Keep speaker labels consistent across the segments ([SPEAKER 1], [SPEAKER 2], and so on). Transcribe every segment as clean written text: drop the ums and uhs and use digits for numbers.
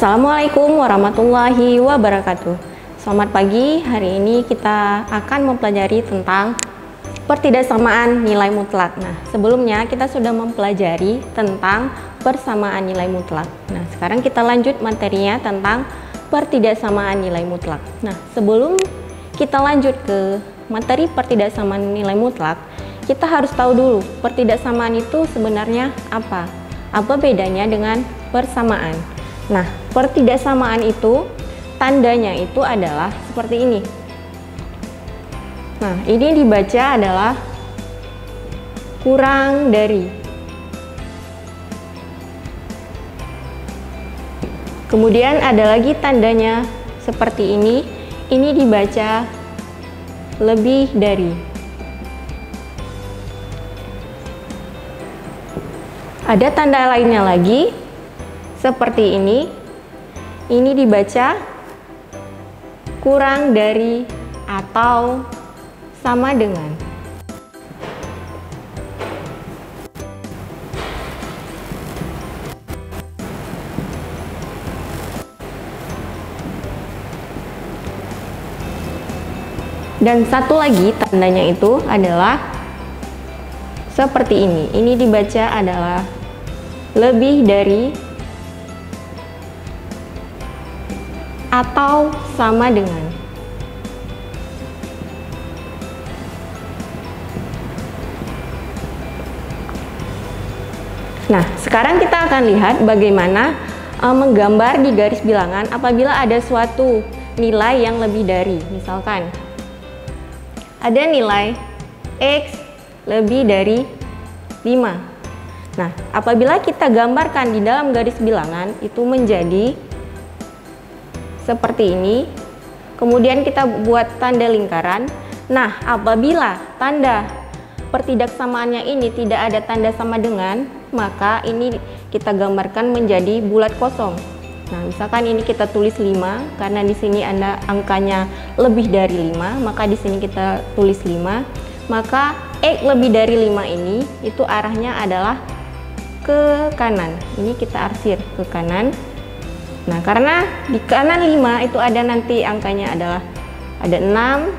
[SPEAKER 1] Assalamualaikum warahmatullahi wabarakatuh. Selamat pagi, hari ini kita akan mempelajari tentang pertidaksamaan nilai mutlak. Nah, sebelumnya kita sudah mempelajari tentang persamaan nilai mutlak. Nah, sekarang kita lanjut materinya tentang pertidaksamaan nilai mutlak. Nah, sebelum kita lanjut ke materi pertidaksamaan nilai mutlak, kita harus tahu dulu pertidaksamaan itu sebenarnya apa? Apa bedanya dengan persamaan? Nah, pertidaksamaan itu tandanya itu adalah seperti ini. Nah, ini dibaca adalah kurang dari. Kemudian ada lagi tandanya seperti ini. Ini dibaca lebih dari. Ada tanda lainnya lagi seperti ini dibaca kurang dari atau sama dengan. Dan satu lagi tandanya itu adalah seperti ini. Ini dibaca adalah lebih dari atau sama dengan. Nah, sekarang kita akan lihat bagaimana menggambar di garis bilangan apabila ada suatu nilai yang lebih dari. Misalkan ada nilai X lebih dari 5. Nah, apabila kita gambarkan di dalam garis bilangan itu menjadi seperti ini, kemudian kita buat tanda lingkaran. Nah, apabila tanda pertidaksamaannya ini tidak ada tanda sama dengan, maka ini kita gambarkan menjadi bulat kosong. Nah, misalkan ini kita tulis 5 karena di sini ada angkanya lebih dari 5, maka di sini kita tulis 5. Maka X lebih dari 5 ini itu arahnya adalah ke kanan. Ini kita arsir ke kanan. Nah, karena di kanan 5 itu ada nanti angkanya adalah ada 6,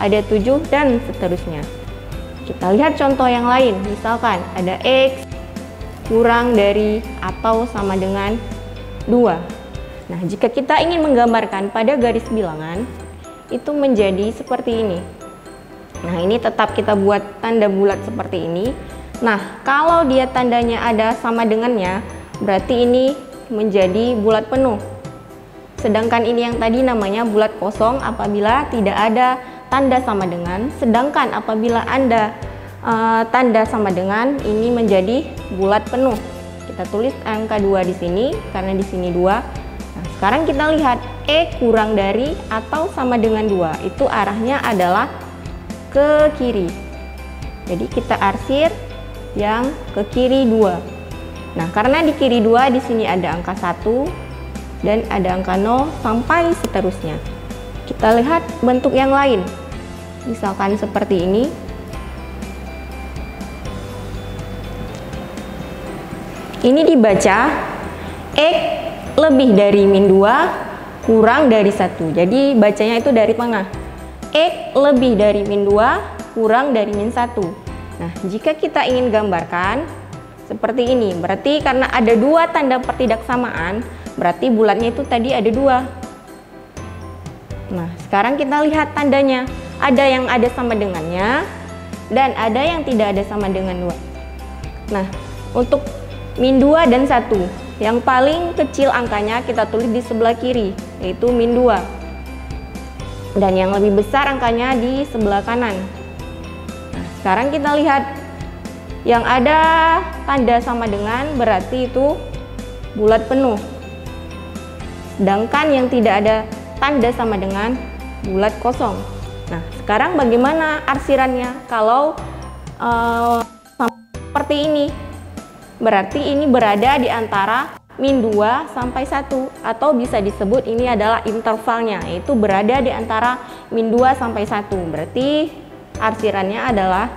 [SPEAKER 1] ada 7 dan seterusnya. Kita lihat contoh yang lain. Misalkan ada X kurang dari atau sama dengan 2. Nah, jika kita ingin menggambarkan pada garis bilangan itu menjadi seperti ini. Nah, ini tetap kita buat tanda bulat seperti ini. Nah, kalau dia tandanya ada sama dengannya, berarti ini menjadi bulat penuh. Sedangkan ini yang tadi namanya bulat kosong apabila tidak ada tanda sama dengan. Sedangkan apabila Anda tanda sama dengan, ini menjadi bulat penuh. Kita tulis angka 2 di sini karena di sini 2. Nah, sekarang kita lihat E kurang dari atau sama dengan 2. Itu arahnya adalah ke kiri. Jadi kita arsir yang ke kiri 2. Nah, karena di kiri 2 di sini ada angka 1 dan ada angka 0 sampai seterusnya. Kita lihat bentuk yang lain. Misalkan seperti ini. Ini dibaca X lebih dari min 2 kurang dari 1. Jadi bacanya itu dari tengah. X lebih dari min 2 kurang dari min 1. Nah, jika kita ingin gambarkan seperti ini, berarti karena ada 2 tanda pertidaksamaan, berarti bulatnya itu tadi ada 2. Nah, sekarang kita lihat tandanya. Ada yang ada sama dengannya dan ada yang tidak ada sama dengan 2. Nah, untuk min 2 dan 1, yang paling kecil angkanya kita tulis di sebelah kiri, yaitu min 2. Dan yang lebih besar angkanya di sebelah kanan. Nah, sekarang kita lihat yang ada tanda sama dengan berarti itu bulat penuh. Sedangkan yang tidak ada tanda sama dengan bulat kosong. Nah, sekarang bagaimana arsirannya? Kalau seperti ini, berarti ini berada di antara min 2 sampai 1. Atau bisa disebut ini adalah intervalnya, yaitu berada di antara min 2 sampai 1. Berarti arsirannya adalah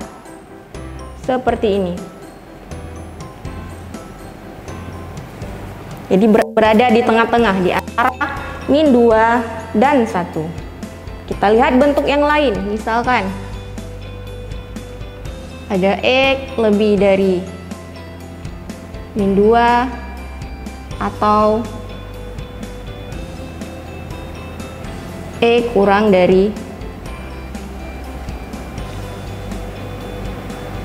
[SPEAKER 1] seperti ini. Jadi berada di tengah-tengah di antara min 2 dan 1. Kita lihat bentuk yang lain, misalkan ada X lebih dari min 2 atau X kurang dari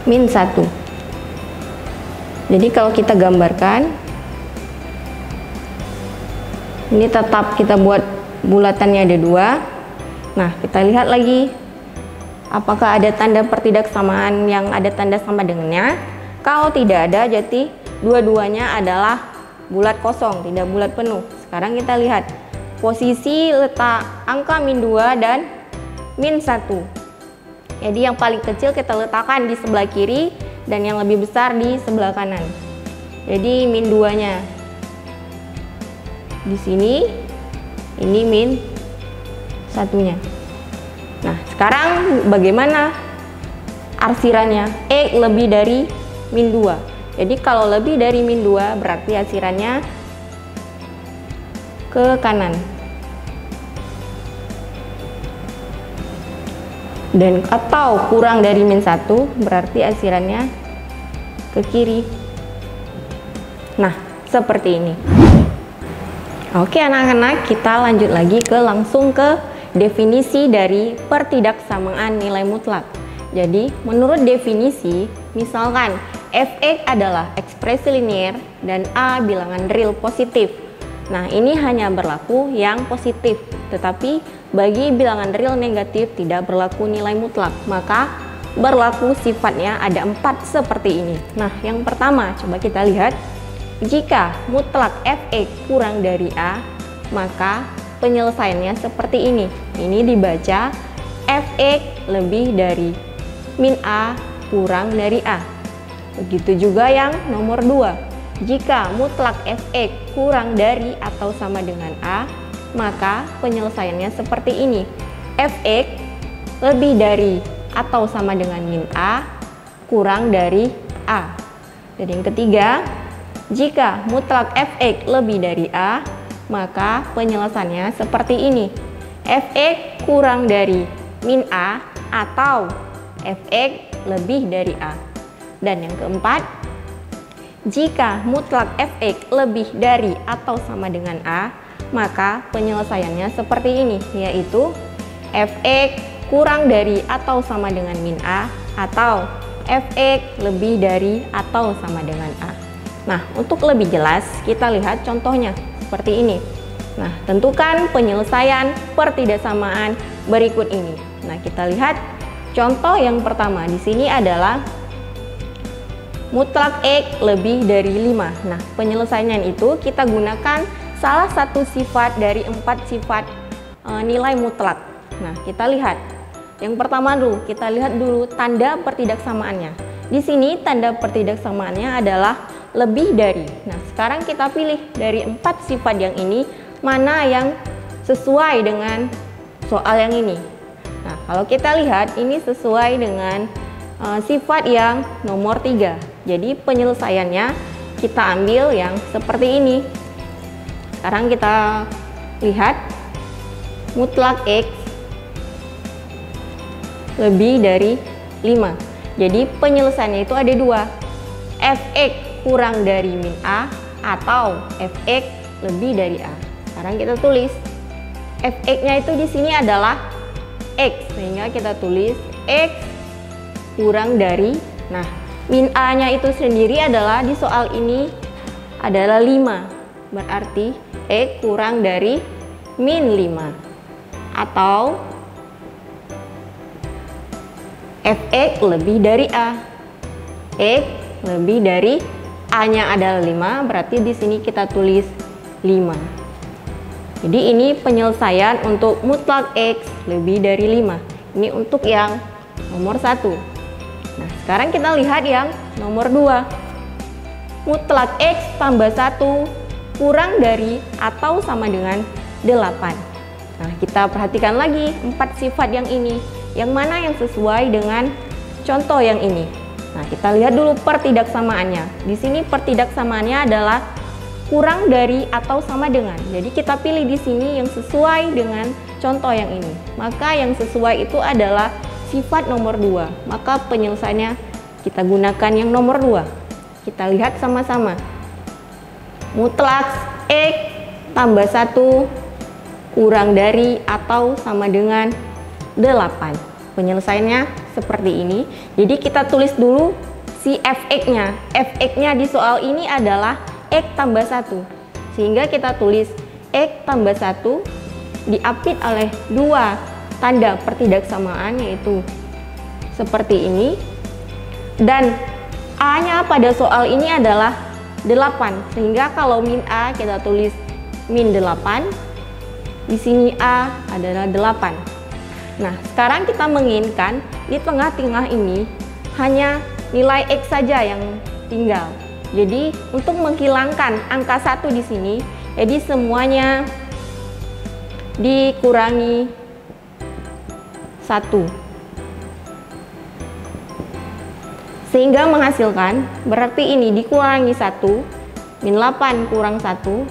[SPEAKER 1] min 1. Jadi kalau kita gambarkan, ini tetap kita buat bulatannya ada 2. Nah, kita lihat lagi apakah ada tanda pertidaksamaan yang ada tanda sama dengannya. Kalau tidak ada, jadi dua-duanya adalah bulat kosong, tidak bulat penuh. Sekarang kita lihat posisi letak angka min 2 dan min 1. Jadi yang paling kecil kita letakkan di sebelah kiri dan yang lebih besar di sebelah kanan. Jadi min 2-nya di sini, ini min 1-nya. Nah, sekarang bagaimana arsirannya? X lebih dari min 2. Jadi kalau lebih dari min 2 berarti arsirannya ke kanan. Dan atau kurang dari min 1 berarti arsirannya ke kiri. Nah, seperti ini. Oke anak-anak, kita lanjut lagi langsung ke definisi dari pertidaksamaan nilai mutlak. Jadi, menurut definisi, misalkan Fx adalah ekspresi linier dan A bilangan real positif. Nah, ini hanya berlaku yang positif, tetapi bagi bilangan real negatif tidak berlaku nilai mutlak. Maka berlaku sifatnya ada 4 seperti ini. Nah, yang pertama coba kita lihat. Jika mutlak Fx kurang dari A, maka penyelesaiannya seperti ini. Ini dibaca Fx lebih dari min A kurang dari A. Begitu juga yang nomor 2. Jika mutlak Fx kurang dari atau sama dengan A, maka penyelesaiannya seperti ini. Fx lebih dari atau sama dengan min A kurang dari A. Dan yang ketiga, jika mutlak Fx lebih dari A, maka penyelesaiannya seperti ini. Fx kurang dari min A atau Fx lebih dari A. Dan yang keempat, jika mutlak Fx lebih dari atau sama dengan A, maka penyelesaiannya seperti ini, yaitu Fx kurang dari atau sama dengan min A atau Fx lebih dari atau sama dengan A. Nah, untuk lebih jelas kita lihat contohnya seperti ini. Nah, tentukan penyelesaian pertidaksamaan berikut ini. Nah, kita lihat contoh yang pertama. Di sini adalah mutlak X lebih dari 5. Nah, penyelesaiannya itu kita gunakan salah satu sifat dari 4 sifat nilai mutlak. Nah, kita lihat. Yang pertama dulu, kita lihat dulu tanda pertidaksamaannya. Di sini tanda pertidaksamaannya adalah lebih dari. Nah, sekarang kita pilih dari 4 sifat yang ini, mana yang sesuai dengan soal yang ini. Nah, kalau kita lihat ini sesuai dengan sifat yang nomor 3. Jadi penyelesaiannya kita ambil yang seperti ini. Sekarang kita lihat mutlak X lebih dari 5. Jadi penyelesaiannya itu ada 2. Fx kurang dari min A atau Fx lebih dari A. Sekarang kita tulis Fx-nya itu di sini adalah X, sehingga kita tulis X kurang dari, nah min A-nya itu sendiri adalah di soal ini adalah 5. Berarti X kurang dari min 5 atau Fx lebih dari A. X lebih dari A-nya adalah 5, berarti di sini kita tulis 5. Jadi ini penyelesaian untuk mutlak X lebih dari 5. Ini untuk yang nomor 1. Nah, sekarang kita lihat yang nomor 2. Mutlak X tambah 1 kurang dari atau sama dengan 8. Nah, kita perhatikan lagi 4 sifat yang ini. Yang mana yang sesuai dengan contoh yang ini. Nah, kita lihat dulu pertidaksamaannya. Di sini pertidaksamaannya adalah kurang dari atau sama dengan. Jadi kita pilih di sini yang sesuai dengan contoh yang ini. Maka yang sesuai itu adalah sifat nomor 2. Maka penyelesaiannya kita gunakan yang nomor 2. Kita lihat sama-sama. Mutlak X tambah 1 kurang dari atau sama dengan 8. Penyelesaiannya seperti ini. Jadi kita tulis dulu si fx-nya. Fx-nya di soal ini adalah X tambah 1. Sehingga kita tulis X tambah 1 diapit oleh 2 tanda pertidaksamaan, yaitu seperti ini. Dan A-nya pada soal ini adalah 8. Sehingga kalau min A kita tulis min 8. Di sini A adalah 8. Nah, sekarang kita menginginkan di tengah-tengah ini hanya nilai X saja yang tinggal. Jadi, untuk menghilangkan angka 1 di sini, jadi semuanya dikurangi 1. Sehingga menghasilkan, berarti ini dikurangi 1, min 8 kurang 1.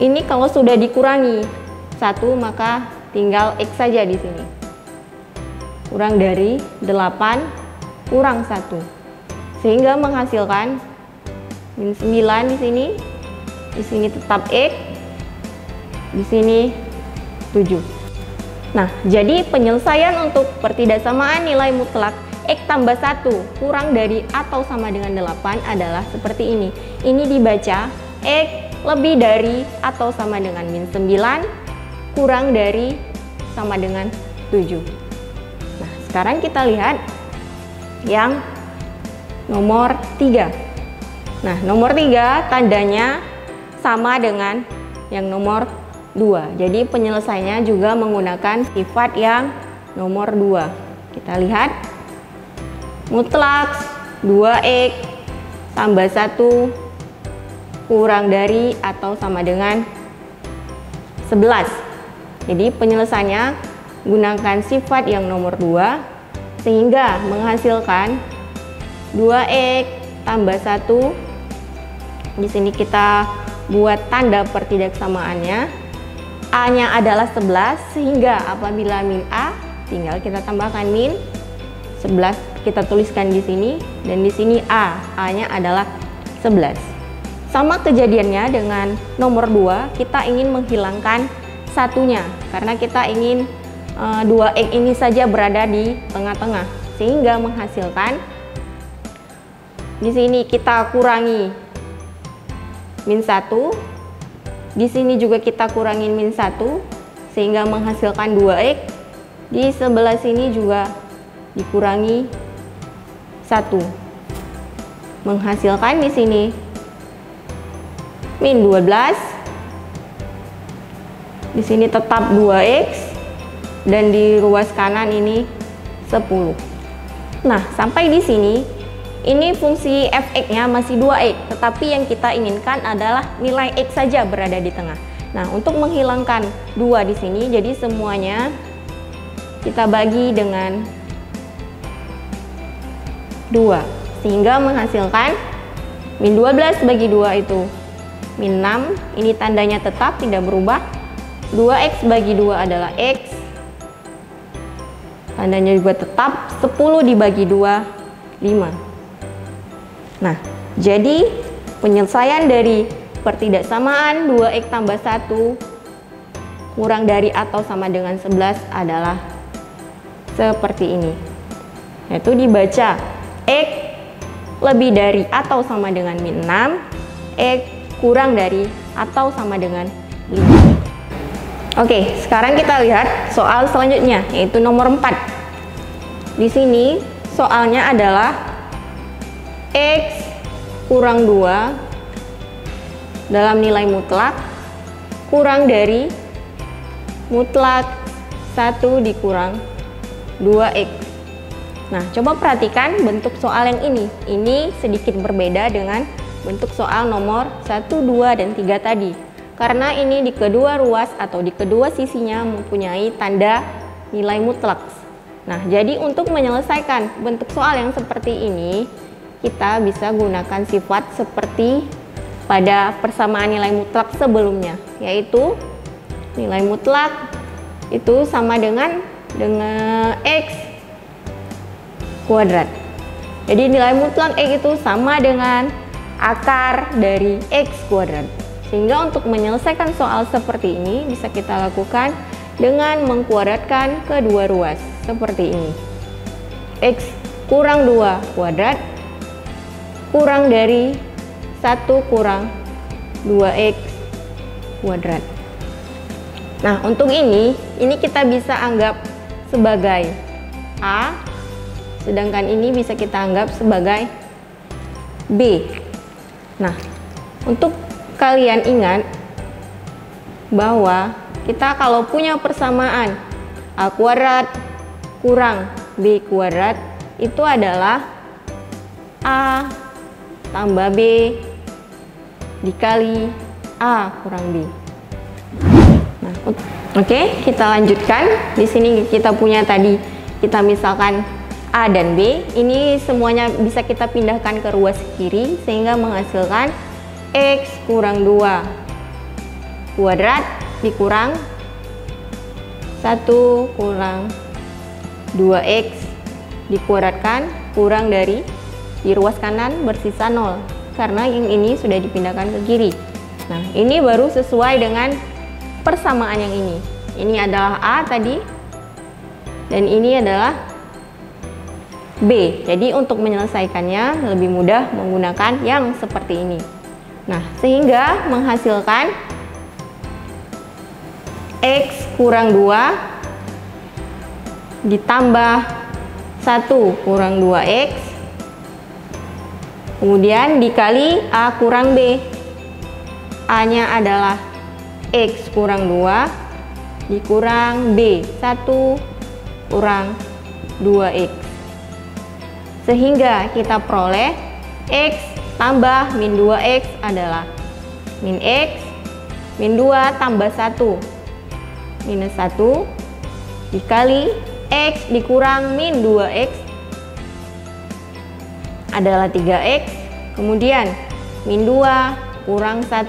[SPEAKER 1] Ini kalau sudah dikurangi 1 maka tinggal X saja di sini. Kurang dari 8 kurang 1. Sehingga menghasilkan min 9 di sini. Di sini tetap X. Di sini 7. Nah, jadi penyelesaian untuk pertidaksamaan nilai mutlak X tambah 1 kurang dari atau sama dengan 8 adalah seperti ini. Ini dibaca X lebih dari atau sama dengan min 9 kurang dari sama dengan 7. Nah, sekarang kita lihat yang nomor 3. Nah, nomor 3 tandanya sama dengan yang nomor 2. Jadi penyelesaiannya juga menggunakan sifat yang nomor 2. Kita lihat mutlak 2X tambah 1 kurang dari atau sama dengan 11. Jadi penyelesaiannya gunakan sifat yang nomor 2 sehingga menghasilkan 2X tambah 1. Di sini kita buat tanda pertidaksamaannya. A-nya adalah 11 sehingga apabila min A tinggal kita tambahkan min 11, kita tuliskan di sini, dan di sini A-nya adalah 11. Sama kejadiannya dengan nomor 2, kita ingin menghilangkan satunya karena kita ingin 2X ini saja berada di tengah-tengah, sehingga menghasilkan di sini kita kurangi min 1, di sini juga kita kurangin min 1 sehingga menghasilkan 2X. Di sebelah sini juga dikurangi 1 menghasilkan di sini min 12. Di sini tetap 2X dan di ruas kanan ini 10. Nah, sampai di sini ini fungsi fx-nya masih 2X, tetapi yang kita inginkan adalah nilai X saja berada di tengah. Nah, untuk menghilangkan 2 di sini, jadi semuanya kita bagi dengan 2 sehingga menghasilkan min 12 bagi 2 itu min 6, ini tandanya tetap tidak berubah. 2X bagi 2 adalah X, tandanya juga tetap. 10 dibagi 2, 5. Nah, jadi penyelesaian dari pertidaksamaan 2X tambah 1 kurang dari atau sama dengan 11 adalah seperti ini, yaitu dibaca X lebih dari atau sama dengan min 6, X kurang dari atau sama dengan 5. Oke, sekarang kita lihat soal selanjutnya, yaitu nomor 4. Di sini soalnya adalah X kurang 2 dalam nilai mutlak kurang dari mutlak 1 dikurang 2X. Nah, coba perhatikan bentuk soal yang ini. Ini sedikit berbeda dengan bentuk soal nomor 1, 2, dan 3 tadi. Karena ini di kedua ruas atau di kedua sisinya mempunyai tanda nilai mutlak. Nah, jadi untuk menyelesaikan bentuk soal yang seperti ini, kita bisa gunakan sifat seperti pada persamaan nilai mutlak sebelumnya, yaitu nilai mutlak itu sama dengan X kuadrat. Jadi nilai mutlak X itu sama dengan akar dari X kuadrat. Sehingga untuk menyelesaikan soal seperti ini bisa kita lakukan dengan mengkuadratkan kedua ruas seperti ini. X kurang 2 kuadrat kurang dari 1 kurang 2X kuadrat. Nah, untuk ini kita bisa anggap sebagai A, sedangkan ini bisa kita anggap sebagai B. Nah, untuk kalian ingat bahwa kita kalau punya persamaan A kuadrat kurang B kuadrat itu adalah A tambah B dikali A kurang B. Nah, oke, kita lanjutkan. Di sini kita punya tadi, kita misalkan A dan B, ini semuanya bisa kita pindahkan ke ruas kiri sehingga menghasilkan X kurang 2 kuadrat dikurang 1 kurang 2X dikuadratkan kurang dari di ruas kanan bersisa 0 karena yang ini sudah dipindahkan ke kiri. Nah, ini baru sesuai dengan persamaan yang ini. Ini adalah A tadi dan ini adalah B. Jadi untuk menyelesaikannya lebih mudah menggunakan yang seperti ini. Nah, sehingga menghasilkan X kurang 2 ditambah 1 kurang 2X kemudian dikali A kurang B. A nya adalah X kurang 2 dikurang B 1 kurang 2X. Sehingga kita peroleh X tambah min 2X adalah min X min 2 tambah 1 minus 1 dikali X dikurang min 2X adalah 3X, kemudian min 2 kurang 1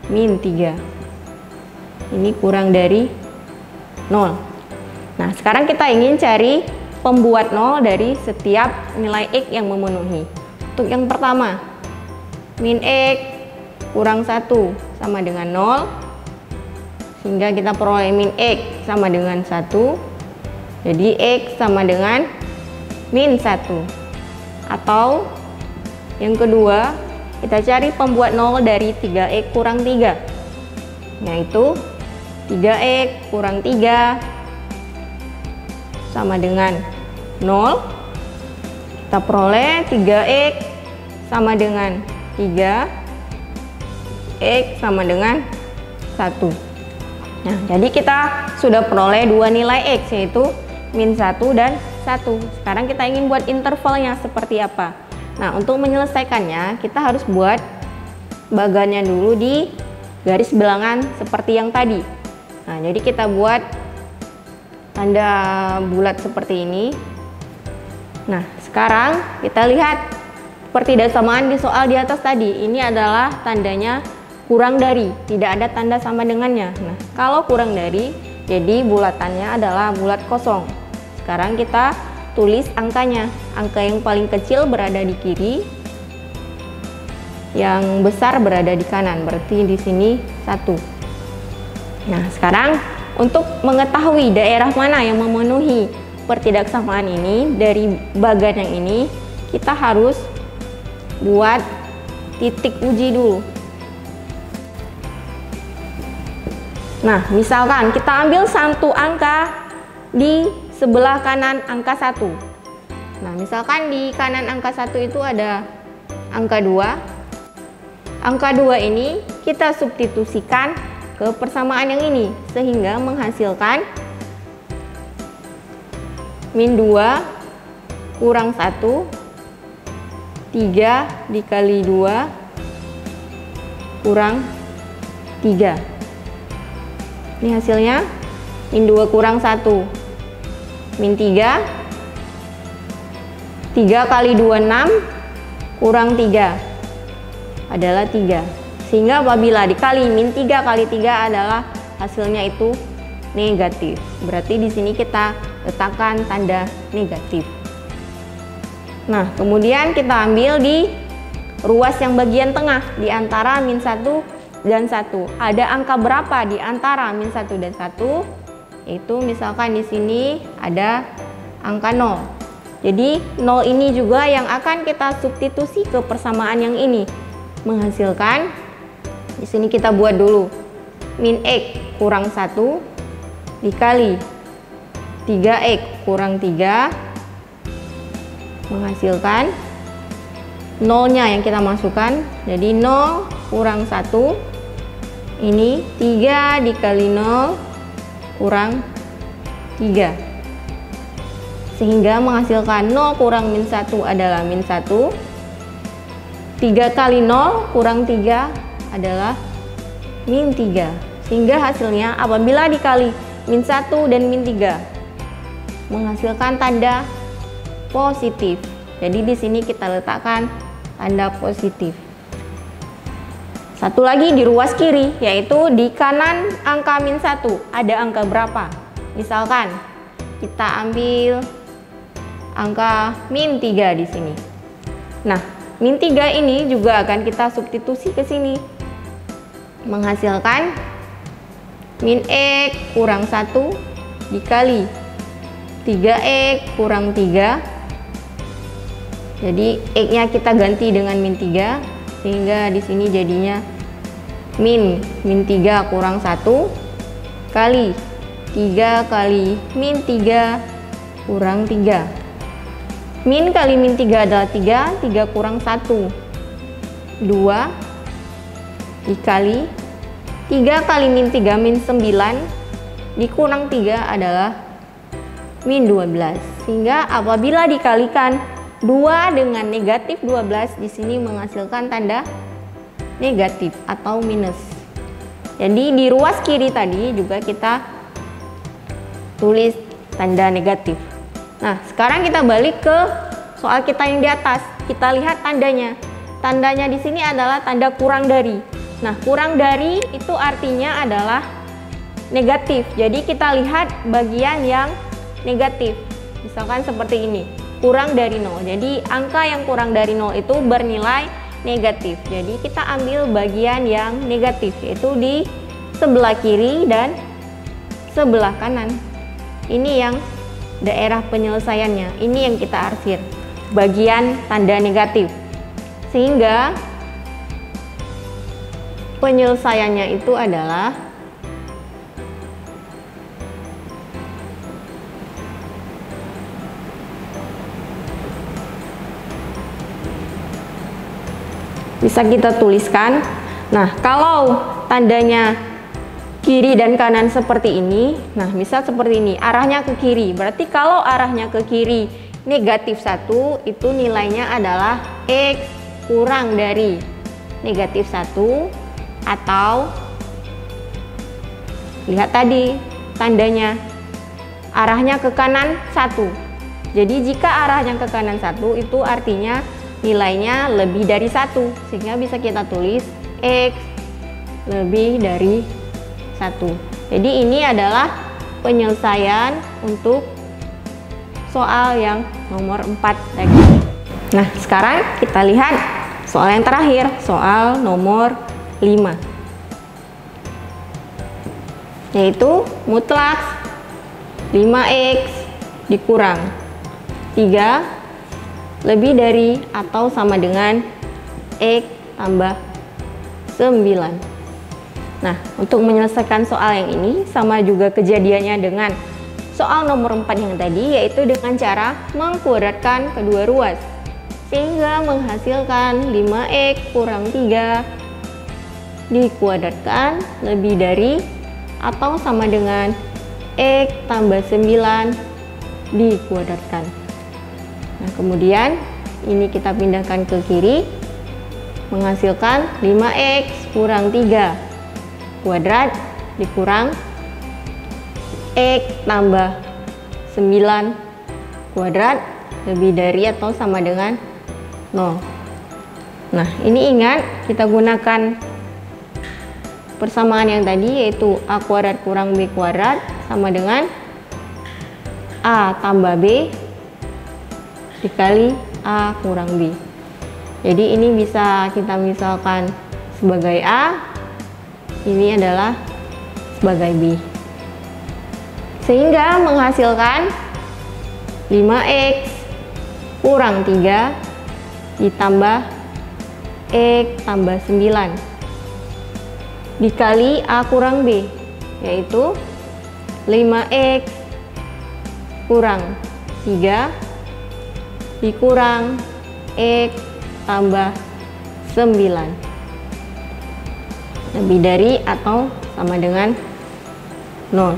[SPEAKER 1] min 3, ini kurang dari 0. Nah, sekarang kita ingin cari pembuat 0 dari setiap nilai X yang memenuhi. Untuk yang pertama, min X kurang 1 sama dengan 0, sehingga kita peroleh min X sama dengan 1, jadi X sama dengan min 1. Atau yang kedua, kita cari pembuat 0 dari 3X kurang 3, yaitu 3X kurang 3 sama dengan 0. Kita peroleh 3X sama dengan 3, X sama dengan 1. Nah, jadi kita sudah peroleh dua nilai X, yaitu min 1 dan 1. Sekarang kita ingin buat intervalnya seperti apa. Nah, untuk menyelesaikannya kita harus buat bagannya dulu di garis bilangan seperti yang tadi. Nah, jadi kita buat tanda bulat seperti ini. Nah, sekarang kita lihat pertidaksamaan di soal di atas tadi. Ini adalah tandanya kurang dari, tidak ada tanda sama dengannya. Nah, kalau kurang dari, jadi bulatannya adalah bulat kosong. Sekarang kita tulis angkanya. Angka yang paling kecil berada di kiri, yang besar berada di kanan. Berarti di sini 1. Nah, sekarang untuk mengetahui daerah mana yang memenuhi pertidaksamaan ini dari bagan yang ini, kita harus buat titik uji dulu. Nah, misalkan kita ambil satu angka di sebelah kanan angka 1. Nah, misalkan di kanan angka 1 itu ada angka 2. Angka 2 ini kita substitusikan ke persamaan yang ini sehingga menghasilkan min 2 kurang 1, 3 dikali 2 kurang 3. Ini hasilnya min 2 kurang 1 min 3, 3 kali 2 6 kurang 3 adalah 3. Sehingga apabila dikali min 3 kali 3 adalah hasilnya itu negatif. Berarti di sini kita letakkan tanda negatif. Nah, kemudian kita ambil di ruas yang bagian tengah di antara min 1 dan 1. Ada angka berapa di antara min 1 dan 1? Itu misalkan di sini ada angka 0. Jadi 0 ini juga yang akan kita substitusi ke persamaan yang ini, menghasilkan di sini kita buat dulu min x kurang 1 dikali 3x kurang 3 menghasilkan 0-nya yang kita masukkan. Jadi 0 kurang 1 ini 3 dikali 0 kurang 3, sehingga menghasilkan 0 kurang min 1 adalah min 1. 3 kali 0 kurang 3 adalah min 3, sehingga hasilnya apabila dikali min 1 dan min 3 menghasilkan tanda positif. Jadi di sini kita letakkan tanda positif. Satu lagi di ruas kiri, yaitu di kanan angka min 1 ada angka berapa? Misalkan kita ambil angka min 3 di sini. Nah, min 3 ini juga akan kita substitusi ke sini, menghasilkan min x kurang 1 dikali 3x kurang 3. Jadi x-nya kita ganti dengan min 3, sehingga di sini jadinya min 3 kurang 1 kali 3 kali min 3 kurang 3. Min kali min 3 adalah 3, 3 kurang 1 2 dikali 3 kali min 3 min 9 dikurang 3 adalah min 12. Sehingga apabila dikalikan 2 dengan negatif 12 di sini menghasilkan tanda negatif atau minus. Jadi di ruas kiri tadi juga kita tulis tanda negatif. Nah, sekarang kita balik ke soal kita yang di atas. Kita lihat tandanya. Tandanya di sini adalah tanda kurang dari. Nah, kurang dari itu artinya adalah negatif. Jadi kita lihat bagian yang negatif. Misalkan seperti ini, kurang dari 0. Jadi angka yang kurang dari 0 itu bernilai negatif. Jadi kita ambil bagian yang negatif, yaitu di sebelah kiri dan sebelah kanan. Ini yang daerah penyelesaiannya. Ini yang kita arsir, bagian tanda negatif. Sehingga penyelesaiannya itu adalah bisa kita tuliskan. Nah, kalau tandanya kiri dan kanan seperti ini, nah misal seperti ini, arahnya ke kiri. Berarti kalau arahnya ke kiri negatif 1, itu nilainya adalah x kurang dari negatif 1. Atau lihat tadi tandanya arahnya ke kanan 1. Jadi jika arahnya ke kanan 1 itu artinya nilainya lebih dari 1, sehingga bisa kita tulis x lebih dari 1. Jadi ini adalah penyelesaian untuk soal yang nomor 4 tadi. Nah, sekarang kita lihat soal yang terakhir, soal nomor 5, yaitu mutlak 5x dikurang 3 lebih dari atau sama dengan x tambah 9. Nah, untuk menyelesaikan soal yang ini sama juga kejadiannya dengan soal nomor 4 yang tadi, yaitu dengan cara mengkuadratkan kedua ruas sehingga menghasilkan 5x kurang 3 dikuadratkan lebih dari atau sama dengan x tambah 9 dikuadratkan. Nah, kemudian ini kita pindahkan ke kiri, menghasilkan 5x kurang 3 kuadrat dikurang x tambah 9 kuadrat lebih dari atau sama dengan 0. Nah, ini ingat kita gunakan persamaan yang tadi, yaitu A kuadrat kurang B kuadrat sama dengan A tambah B dikali A kurang B. Jadi ini bisa kita misalkan sebagai A, ini adalah sebagai B. Sehingga menghasilkan 5x kurang 3 ditambah X tambah 9 dikali A kurang B, yaitu 5x kurang 3 dikurang X tambah 9 lebih dari atau sama dengan 0.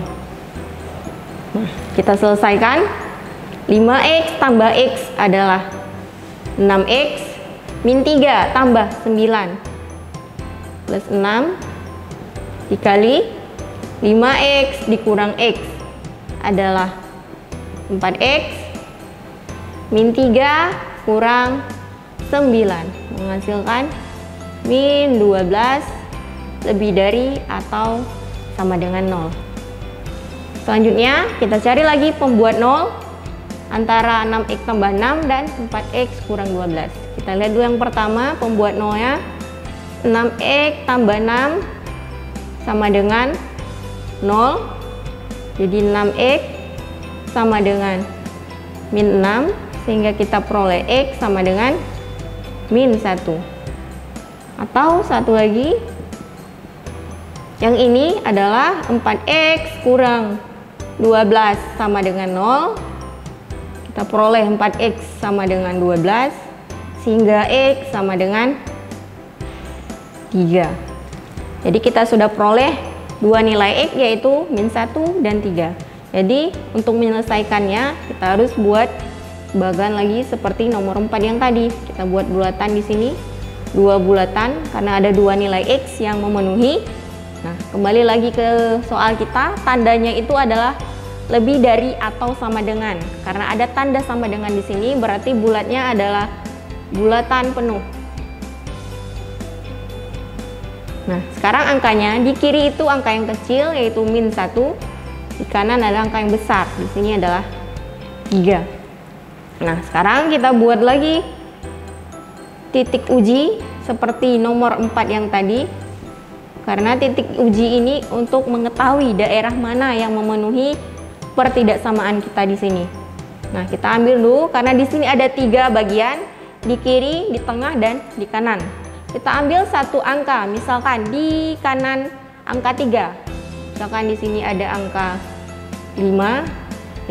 [SPEAKER 1] Nah, kita selesaikan. 5x tambah x adalah 6x min 3 tambah 9 plus 6 dikali 5x dikurang x adalah 4x min 3 kurang 9 menghasilkan min 12 lebih dari atau sama dengan 0. Selanjutnya kita cari lagi pembuat 0 antara 6x tambah 6 dan 4x kurang 12. Kita lihat dulu yang pertama, pembuat 0-nya 6x tambah 6 sama dengan 0. Jadi 6x sama dengan min 6, sehingga kita peroleh x sama dengan min 1. Atau satu lagi, yang ini adalah 4x kurang 12 sama dengan 0. Kita peroleh 4x sama dengan 12, sehingga x sama dengan 3. Jadi kita sudah peroleh dua nilai x, yaitu min 1 dan 3. Jadi untuk menyelesaikannya kita harus buat bagan lagi seperti nomor 4 yang tadi. Kita buat bulatan di sini, dua bulatan karena ada dua nilai x yang memenuhi. Nah, kembali lagi ke soal kita, tandanya itu adalah lebih dari atau sama dengan. Karena ada tanda sama dengan di sini, berarti bulatnya adalah bulatan penuh. Nah, sekarang angkanya di kiri itu angka yang kecil, yaitu min 1. Di kanan ada angka yang besar, di sini adalah 3. Nah, sekarang kita buat lagi titik uji seperti nomor 4 yang tadi. Karena titik uji ini untuk mengetahui daerah mana yang memenuhi pertidaksamaan kita di sini. Nah, kita ambil dulu karena di sini ada 3 bagian, di kiri, di tengah, dan di kanan. Kita ambil satu angka, misalkan di kanan angka 3. Misalkan di sini ada angka 5.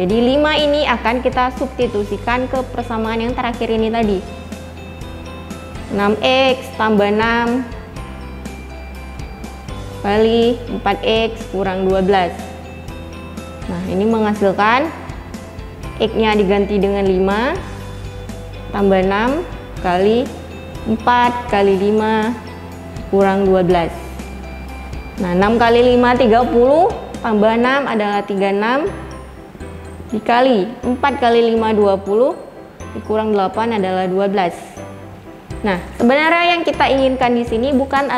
[SPEAKER 1] Jadi 5 ini akan kita substitusikan ke persamaan yang terakhir ini tadi. 6x tambah 6 kali 4x kurang 12. Nah, ini menghasilkan x-nya diganti dengan 5 tambah 6 kali 4 kali 5 kurang 12. Nah, 6 kali 5 30 tambah 6 adalah 36 dikali 4 kali 5 20 dikurang 8 adalah 12. Nah, sebenarnya yang kita inginkan di sini bukan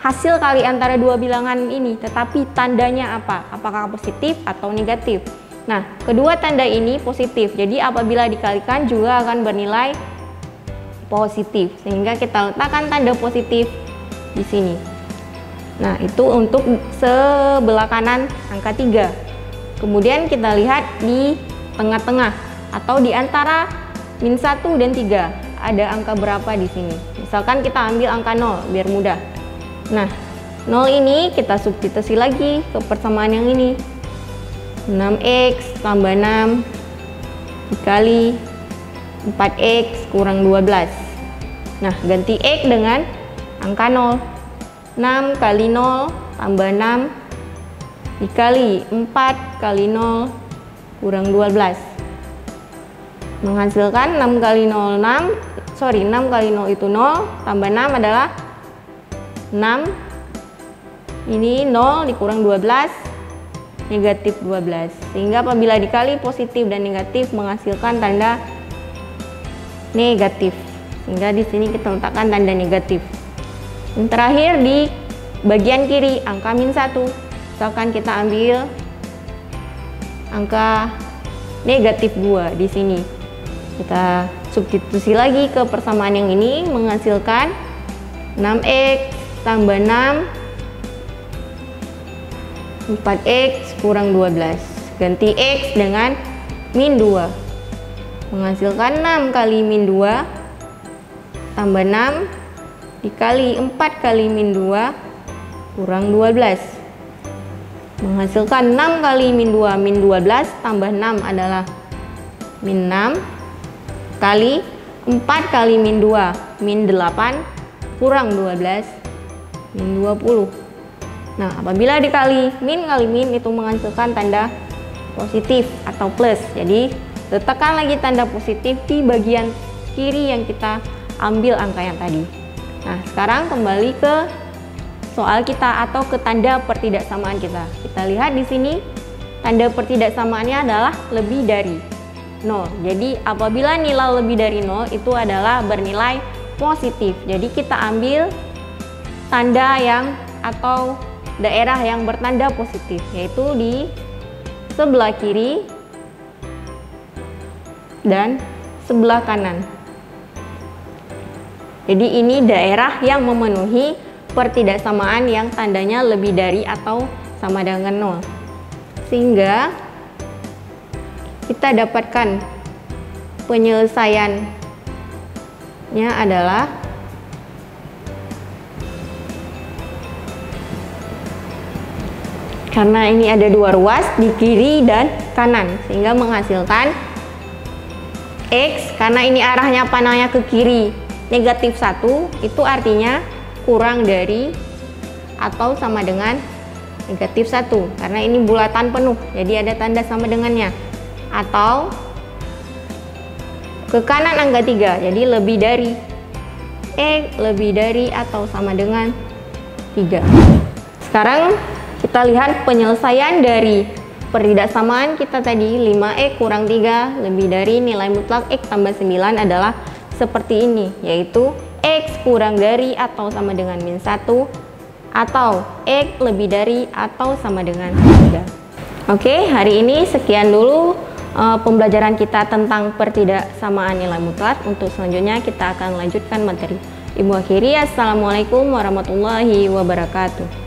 [SPEAKER 1] hasil kali antara dua bilangan ini, tetapi tandanya apa? Apakah positif atau negatif? Nah, kedua tanda ini positif, jadi apabila dikalikan juga akan bernilai positif, sehingga kita letakkan tanda positif di sini. Nah, itu untuk sebelah kanan angka 3. Kemudian kita lihat di tengah-tengah atau di antara min 1 dan 3, ada angka berapa di sini? Misalkan kita ambil angka 0 biar mudah. Nah, 0 ini kita substitusi lagi ke persamaan yang ini. 6x tambah 6 dikali 4x kurang 12. Nah, ganti x dengan angka 0. 6 kali 0 tambah 6 dikali 4 kali 0 kurang 12. Menghasilkan 6 kali 0 6 kali 0 itu 0, tambah 6 adalah 6. Ini 0 dikurang 12, negatif 12. Sehingga apabila dikali positif dan negatif menghasilkan tanda negatif. sehingga di sini kita letakkan tanda negatif. Yang terakhir di bagian kiri angka -1, misalkan kita ambil angka negatif 2 di sini. Kita substitusi lagi ke persamaan yang ini, menghasilkan 6x tambah 6 4x kurang 12. Ganti x dengan -2, menghasilkan 6 kali -2 tambah 6 dikali 4 kali -2 kurang 12, menghasilkan 6 kali -2 -12 tambah 6 adalah -6 kali 4 kali -2 -8 kurang 12 -20. Nah, apabila dikali min kali min itu menghasilkan tanda positif atau plus. Jadi letakkan lagi tanda positif di bagian kiri yang kita ambil angka yang tadi. Nah, sekarang kembali ke soal kita atau ke tanda pertidaksamaan kita. Kita lihat di sini tanda pertidaksamaannya adalah lebih dari 0. Jadi apabila nilai lebih dari 0 itu adalah bernilai positif. Jadi kita ambil tanda yang atau daerah yang bertanda positif, yaitu di sebelah kiri dan sebelah kanan. Jadi ini daerah yang memenuhi pertidaksamaan yang tandanya lebih dari atau sama dengan 0. Sehingga kita dapatkan penyelesaiannya adalah karena ini ada dua ruas di kiri dan kanan, sehingga menghasilkan X, karena ini arahnya panahnya ke kiri, negatif 1, itu artinya kurang dari atau sama dengan negatif 1, karena ini bulatan penuh, jadi ada tanda sama dengannya. Atau ke kanan angka 3, jadi lebih dari X, lebih dari atau sama dengan 3. Sekarang kita lihat penyelesaian dari pertidaksamaan kita tadi. 5x kurang 3 lebih dari nilai mutlak x tambah 9 adalah seperti ini, yaitu x kurang dari atau sama dengan -1 atau x lebih dari atau sama dengan 3. Oke, hari ini sekian dulu pembelajaran kita tentang pertidaksamaan nilai mutlak. Untuk selanjutnya kita akan lanjutkan materi. Ibu akhiri, assalamualaikum warahmatullahi wabarakatuh.